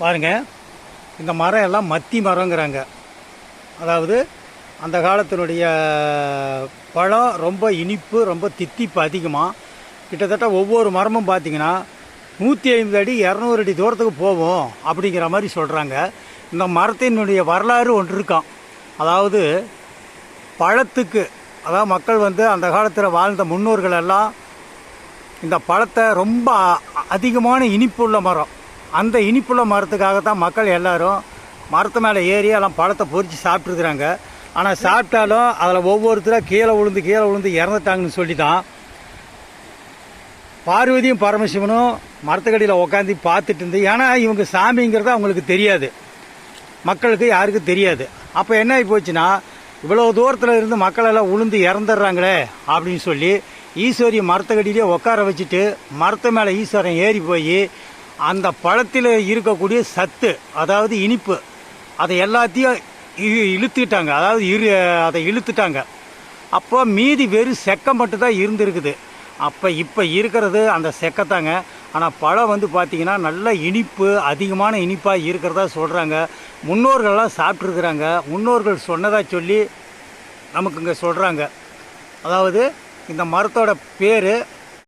பாருங்கள், இந்த மரம் எல்லாம் மத்தி மரங்கிறாங்க. அதாவது அந்த காலத்தினுடைய பழம் ரொம்ப இனிப்பு, ரொம்ப தித்திப்பு அதிகமாக. கிட்டத்தட்ட ஒவ்வொரு மரமும் பார்த்திங்கன்னா 150 அடி 200 அடி தூரத்துக்கு போகும் அப்படிங்கிற மாதிரி சொல்கிறாங்க. இந்த மரத்தினுடைய வரலாறு ஒன்று இருக்கான். அதாவது பழத்துக்கு, அதாவது மக்கள் அந்த காலத்தில் வாழ்ந்த முன்னோர்கள் எல்லாம் இந்த பழத்தை ரொம்ப அதிகமான இனிப்புள்ள மரம், அந்த இனிப்புள்ள மரத்துக்காகத்தான் மக்கள் எல்லோரும் மரத்து மேலே ஏறி எல்லாம் பழத்தை பொறிச்சு சாப்பிட்ருக்குறாங்க. ஆனால் சாப்பிட்டாலும் அதில் ஒவ்வொருத்தராக கீழே விழுந்து இறந்துட்டாங்கன்னு சொல்லி தான் பார்வதியும் பரமசிவனும் மரத்துக்கடியில் உட்காந்து பார்த்துட்டு இருந்து. ஏன்னா இவங்க சாமிங்கிறது அவங்களுக்கு தெரியாது, மக்களுக்கு யாருக்கும் தெரியாது. அப்போ என்ன ஆகி போச்சுன்னா, இவ்வளோ தூரத்தில் இருந்து மக்கள் எல்லாம் உளுந்து இறந்துடுறாங்களே அப்படின்னு சொல்லி ஈஸ்வரி மரத்துக்கடியிலே உட்கார வச்சுட்டு மரத்து மேலே ஈஸ்வரன் ஏறி போய் அந்த பழத்தில் இருக்கக்கூடிய சத்து, அதாவது இனிப்பு, அதை எல்லாத்தையும் இழுத்துக்கிட்டாங்க. அதாவது அதை இழுத்துட்டாங்க. அப்போ மீதி வெறும் செக்கை மட்டும்தான் இருந்துருக்குது. இப்போ இருக்கிறது அந்த செக்கத்தாங்க. ஆனால் பழம் பார்த்திங்கன்னா நல்ல இனிப்பு, அதிகமான இனிப்பாக இருக்கிறதா சொல்கிறாங்க. முன்னோர்கள்லாம் சாப்பிட்ருக்குறாங்க. முன்னோர்கள் சொன்னதாக சொல்லி நமக்கு இங்கே சொல்கிறாங்க. அதாவது இந்த மரத்தோட பேர்